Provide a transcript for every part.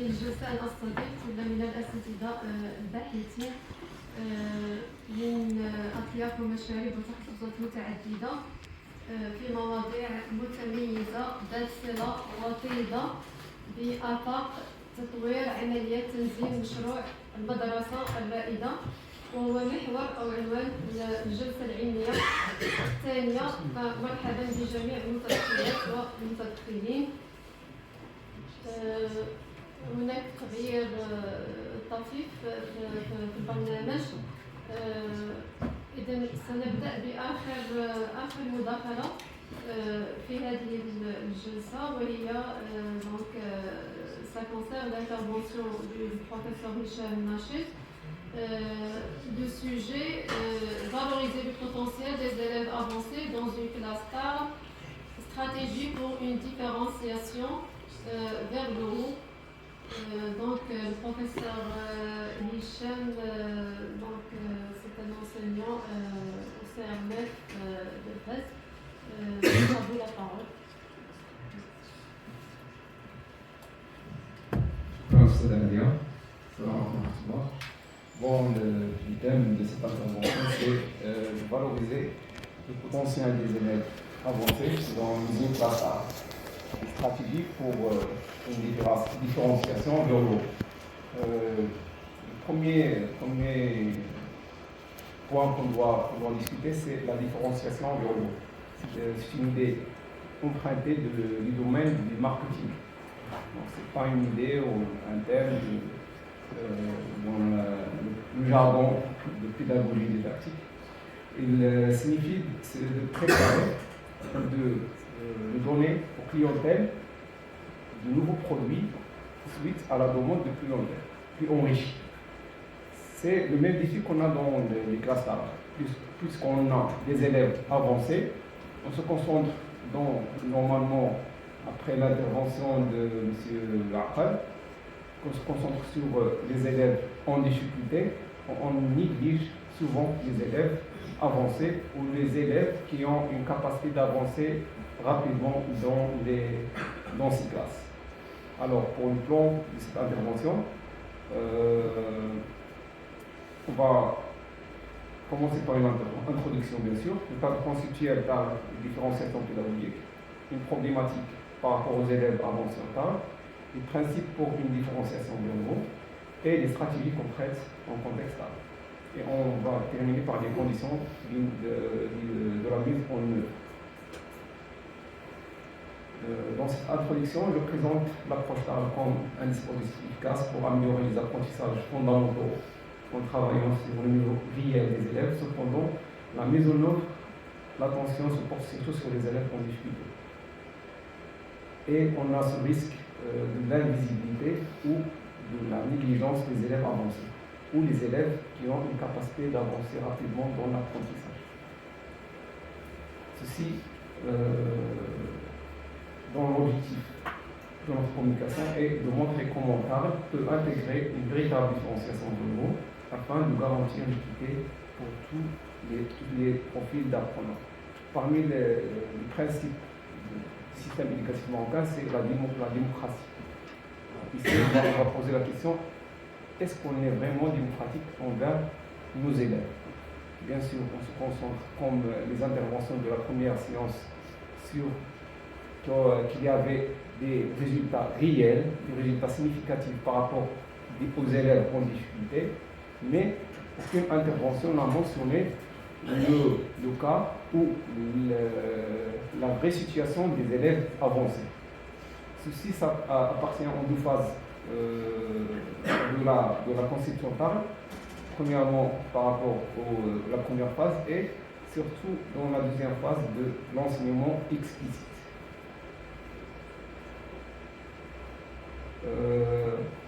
الجلسة نستضيف من الأساتذة الباحثين من أطياف ومشارب وتخصصات متعددة في مواضيع متميزة ذات صلة وطيدة بآفاق تطوير عمليات تنظيم مشروع المدرسة الرائدة، وهو محور أو عنوان الجلسة العلمية الثانية. فمرحبا بجميع المتدخلات والمتدخلين. هناك تغيير طفيف في البرنامج. إذن سنبدأ بآخر مداخلة في هذه الجلسة، وهي ça concerne l'intervention du professeur Michel Nachid. Le sujet valoriser le potentiel des élèves avancés dans une classe tard, stratégie pour une différenciation vers le haut. Donc le professeur Hicham, c'est un enseignant au CRMF de Fès. À vous la parole. Bon, le thème de cette intervention, c'est de valoriser le potentiel des élèves avancés dans une classe A. Une stratégie pour une différenciation de l'eau. Le premier point qu'on doit discuter, c'est la différenciation de l'eau. C'est une idée empruntée du domaine du marketing. Ce n'est pas une idée ou un terme dans le jargon de pédagogie didactique. Il signifie de préparer, de donner aux clientèles de nouveaux produits suite à la demande de clientèle, puis enrichis. C'est le même défi qu'on a dans les classes d'art. Puisqu'on a des élèves avancés, on se concentre normalement, après l'intervention de M. Laqal, on se concentre sur les élèves en difficulté. On néglige souvent les élèves avancés ou les élèves qui ont une capacité d'avancer rapidement dans ces classes. Alors, pour le plan de cette intervention, on va commencer par une introduction, bien sûr. Le cadre conceptuel par une différenciation pédagogique, une problématique par rapport aux élèves avancés en tard, les principes pour une différenciation de niveau et les stratégies concrètes en contexte tard. Et on va terminer par les conditions de la mise en œuvre. Dans cette introduction, je présente l'approche tard comme un dispositif efficace pour améliorer les apprentissages fondamentaux en travaillant sur le niveau réel des élèves. Cependant, la mise en œuvre, l'attention se porte surtout sur les élèves en difficulté. Et on a ce risque de l'invisibilité ou de la négligence des élèves avancés, ou les élèves qui ont une capacité d'avancer rapidement dans l'apprentissage. Ceci dans l'objectif de notre communication est de montrer comment TARL peut intégrer une véritable différenciation de niveau afin de garantir l'équité pour tous les profils d'apprenants. Parmi les principes du système éducatif marocain, c'est la démocratie. Ici, on va poser la question, est-ce qu'on est vraiment démocratique envers nos élèves? Bien sûr, on se concentre, comme les interventions de la première séance, sur qu'il y avait des résultats réels, des résultats significatifs par rapport aux élèves en difficulté, mais aucune intervention n'a mentionné le cas ou la vraie situation des élèves avancés. Ceci ça appartient aux deux phases de la conception TARL. Premièrement, par rapport à la première phase et surtout dans la deuxième phase de l'enseignement explicite.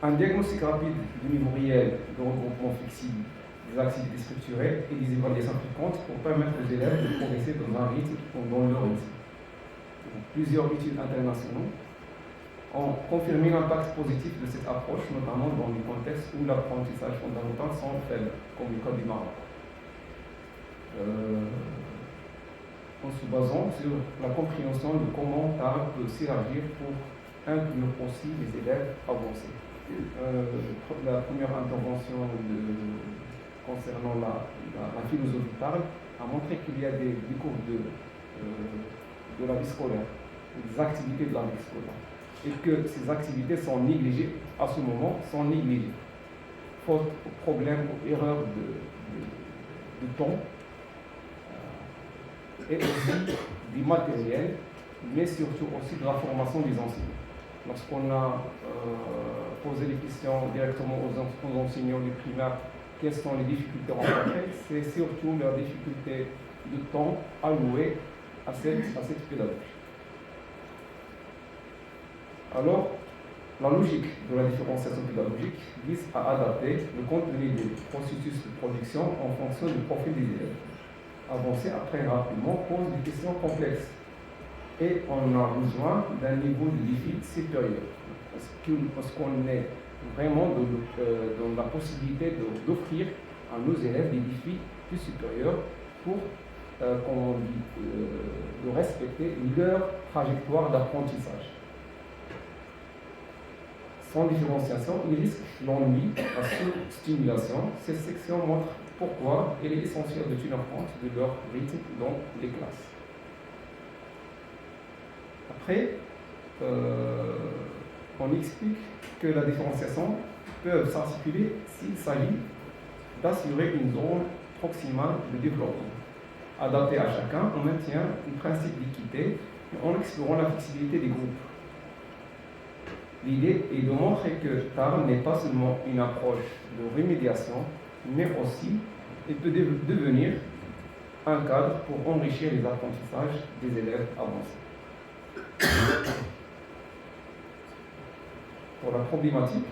Un diagnostic rapide du niveau réel de regroupement flexible des activités structurées et des évaluations fréquentes pour permettre aux élèves de progresser dans un rythme ou dans leur rythme. Plusieurs études internationales ont confirmé l'impact positif de cette approche, notamment dans les contextes où l'apprentissage fondamental sont faibles, comme le cas du Maroc. En se basant sur la compréhension de comment TARL peut s'élargir pour inclure aussi les élèves avancés. la première intervention concernant la philosophie TARL a montré qu'il y a des cours de la vie scolaire, des activités de la vie scolaire, et que ces activités sont négligées à ce moment, faute au problème, aux erreurs de temps, et aussi du matériel, mais surtout aussi de la formation des enseignants. Lorsqu'on a posé les questions directement aux enseignants du primaire, quelles sont les difficultés rencontrées, c'est surtout leur difficulté de temps alloué à cette pédagogie. Alors, la logique de la différenciation pédagogique vise à adapter le contenu des processus de production en fonction du profil des élèves. Avancer après rapidement pose des questions complexes et on a besoin d'un niveau de défi supérieur. Parce qu'on est vraiment dans la possibilité d'offrir à nos élèves des défis plus supérieurs pour, comme on dit, de respecter leur trajectoire d'apprentissage. Sans différenciation, il risque l'ennui, la sous-stimulation. Cette section montre pourquoi il est essentiel de tenir compte de leur rythme dans les classes. Après, on explique que la différenciation peut s'articuler s'il s'agit d'assurer une zone proximale de développement. Adaptée à chacun, on maintient un principe d'équité en explorant la flexibilité des groupes. L'idée est de montrer que TARL n'est pas seulement une approche de remédiation, mais aussi il peut devenir un cadre pour enrichir les apprentissages des élèves avancés. Pour la problématique,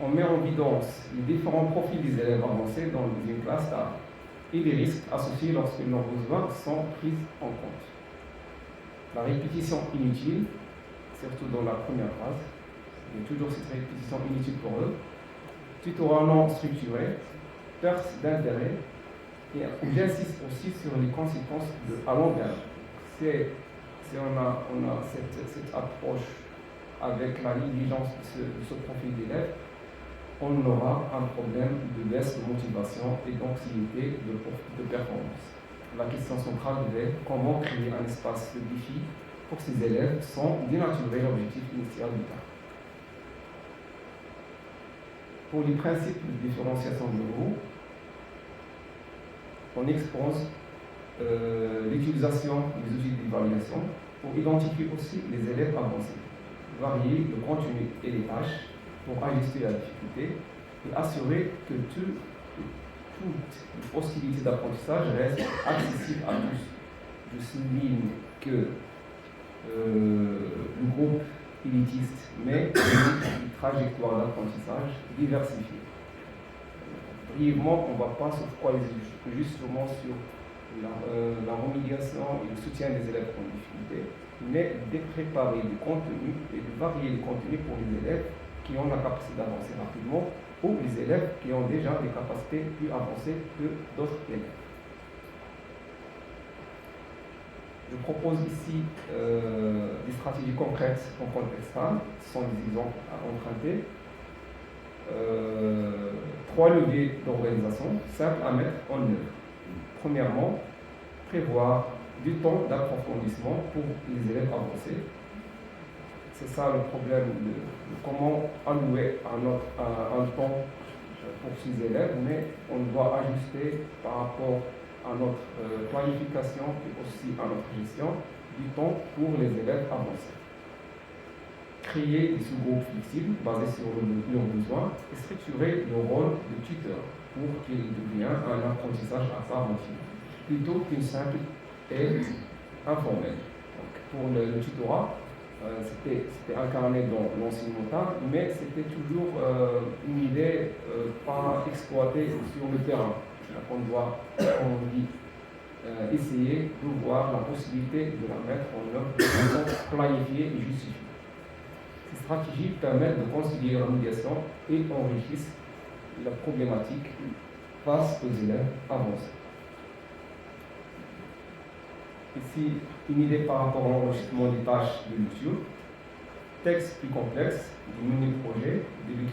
on met en évidence les différents profils des élèves avancés dans une classe TARL et les risques associés lorsque leurs besoins sont pris en compte. La répétition inutile, surtout dans la première phase, il y a toujours cette répétition inutile pour eux, tutorat non structuré, perte d'intérêt, et j'insiste aussi sur les conséquences à long terme. Si on a cette approche avec la négligence de ce profil d'élève, on aura un problème de baisse de motivation et d'anxiété de performance. La question centrale est comment créer un espace de défi pour ces élèves sans dénaturer l'objectif initial du TARL. Pour les principes de différenciation de niveau, on expose l'utilisation des outils d'évaluation pour identifier aussi les élèves avancés, varier le contenu et les tâches pour ajuster la difficulté et assurer que toute possibilité d'apprentissage reste accessible à tous. Je souligne que le groupe élitiste, mais une trajectoire d'apprentissage diversifiée. Brièvement, on ne va pas se focaliser justement sur la remédiation et le soutien des élèves en difficulté, mais de préparer du contenu et de varier le contenu pour les élèves qui ont la capacité d'avancer rapidement ou les élèves qui ont déjà des capacités plus avancées que d'autres élèves. Je propose ici des stratégies concrètes en contexte TARL, ce sont des exemples à emprunter. 3 leviers d'organisation simples à mettre en œuvre. Premièrement, prévoir du temps d'approfondissement pour les élèves avancés. C'est ça le problème de comment allouer un temps pour ces élèves, mais on doit ajuster par rapport à notre planification et aussi à notre gestion du temps pour les élèves avancés. Créer des sous-groupes flexibles basés sur leurs besoins et structurer le rôle de tuteur pour qu'il devienne un apprentissage à part entière, plutôt qu'une simple aide informelle. Donc, pour le tutorat, c'était incarné dans l'enseignement TARL, mais c'était toujours une idée pas exploitée sur le terrain. Donc, on doit, comme on dit, essayer de voir la possibilité de la mettre en œuvre de façon planifiée et justifiée. Ces stratégies permettent de concilier la médiation et enrichissent la problématique face aux élèves avancés. Ici, une idée par rapport à l'enregistrement des tâches de lecture. Texte plus complexe, du menu projet,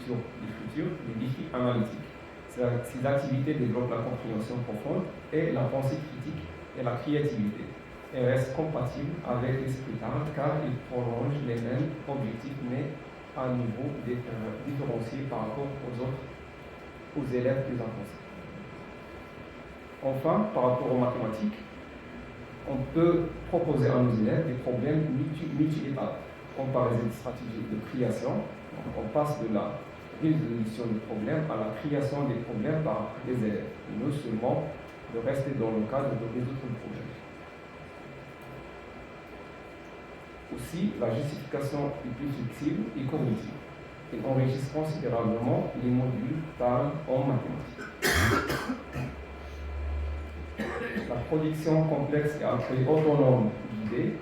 sur le futur, les défis analytiques. Ces activités développent la compréhension profonde et la pensée critique et la créativité. Elles restent compatibles avec l'esprit d'art car ils prolongent les mêmes objectifs mais à un niveau différencié par rapport aux élèves plus avancés. Enfin, par rapport aux mathématiques, on peut proposer à nos élèves des problèmes multi-étapes, comparer des stratégies de création. Donc, on passe de la résolution des problèmes à la création des problèmes par les élèves, non seulement de rester dans le cadre de résoudre le problème. Aussi, la justification est plus flexible et cognitive. Ils enrichissent considérablement les modules TARL en mathématiques. La production complexe et autonome d'idées,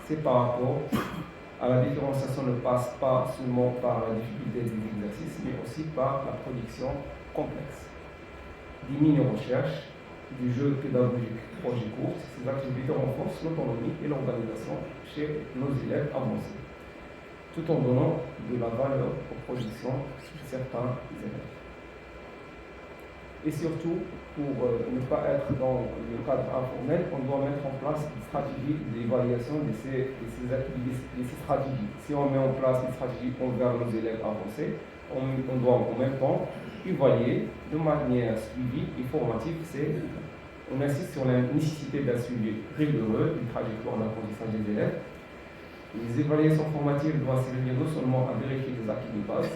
c'est par rapport à la différenciation ne passe pas seulement par la difficulté des exercices, mais aussi par la production complexe. Des mini-recherches, du jeu pédagogique projet court, ces activités renforcent l'autonomie et l'organisation chez nos élèves avancés, tout en donnant de la valeur aux productions de certains élèves. Et surtout, pour ne pas être dans le cadre informel, on doit mettre en place une stratégie d'évaluation de ces stratégies. Si on met en place une stratégie envers nos élèves avancés, on doit en même temps évaluer de manière suivie et formative. On insiste sur la nécessité d'un suivi rigoureux d'une trajectoire d'apprentissage des élèves. Les évaluations formatives doivent servir non seulement à vérifier les acquis de base,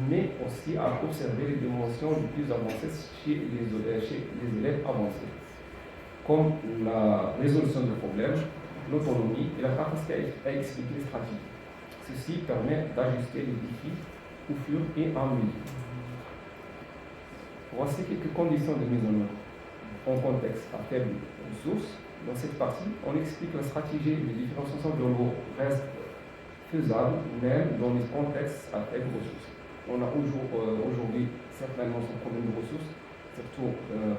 mais aussi à observer les dimensions les plus avancées chez les élèves avancés, comme la résolution de problèmes, l'autonomie et la capacité à expliquer les stratégies. Ceci permet d'ajuster les défis au fur et à mesure. Voici quelques conditions de mise en œuvre en contexte à faible ressource. Dans cette partie, on explique la stratégie de différenciation de l'eau reste faisable même dans les contextes à faible ressource. On a aujourd'hui certainement ce problème de ressources, surtout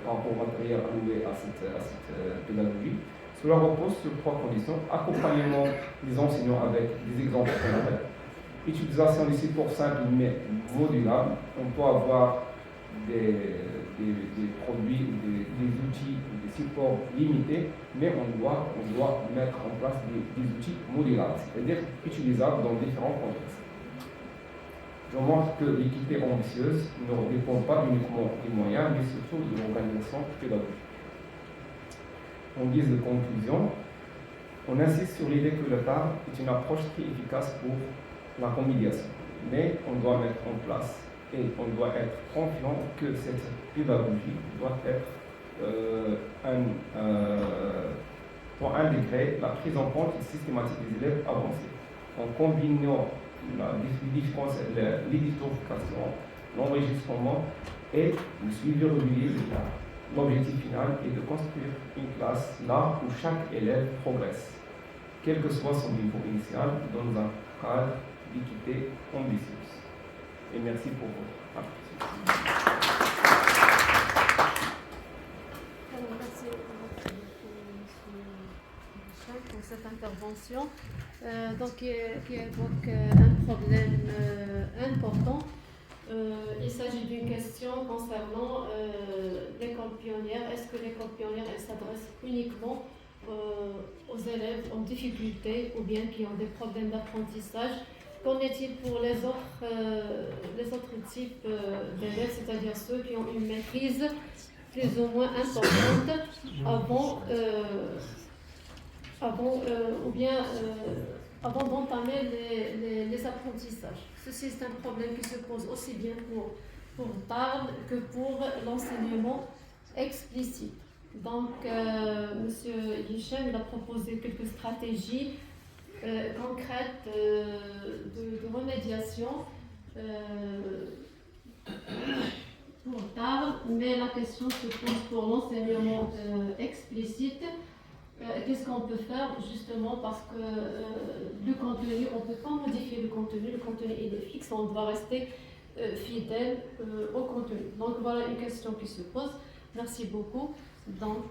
par rapport au matériel alloué à cette pédagogie. Cela repose sur 3 conditions. Accompagnement des enseignants avec des exemples concrets. Utilisation des supports simples mais modulables. On peut avoir des produits, des outils, des supports limités, mais on doit mettre en place des outils modulables, c'est-à-dire utilisables dans différents contextes. Je montre que l'équité ambitieuse ne dépend pas uniquement des moyens, mais surtout de l'organisation pédagogique. En guise de conclusion, on insiste sur l'idée que le TAR est une approche très efficace pour la conciliation, mais on doit mettre en place et on doit être confiant que cette pédagogie doit être pour intégrer la prise en compte systématique des élèves avancés, en combinant l'éditorification, l'enregistrement et le suivi régulier de l'art. L'objectif final est de construire une classe là où chaque élève progresse, quel que soit son niveau initial, dans un cadre d'équité ambitieuse. Et merci pour votre attention. Merci beaucoup, pour cette intervention qui évoque un problème important. Il s'agit d'une question concernant l'école pionnière. Est-ce que l'école pionnière s'adresse uniquement aux élèves en difficulté ou bien qui ont des problèmes d'apprentissage? Qu'en est-il pour les autres types d'élèves, c'est-à-dire ceux qui ont une maîtrise plus ou moins importante avant d'entamer les apprentissages? Ceci est un problème qui se pose aussi bien pour TARL que pour l'enseignement explicite. Donc, M. Hichem a proposé quelques stratégies concrètes de remédiation pour TARL, mais la question se pose pour l'enseignement explicite. Qu'est-ce qu'on peut faire justement parce que le contenu, on ne peut pas modifier le contenu il est fixe, on doit rester fidèle au contenu. Donc voilà une question qui se pose. Merci beaucoup. Donc,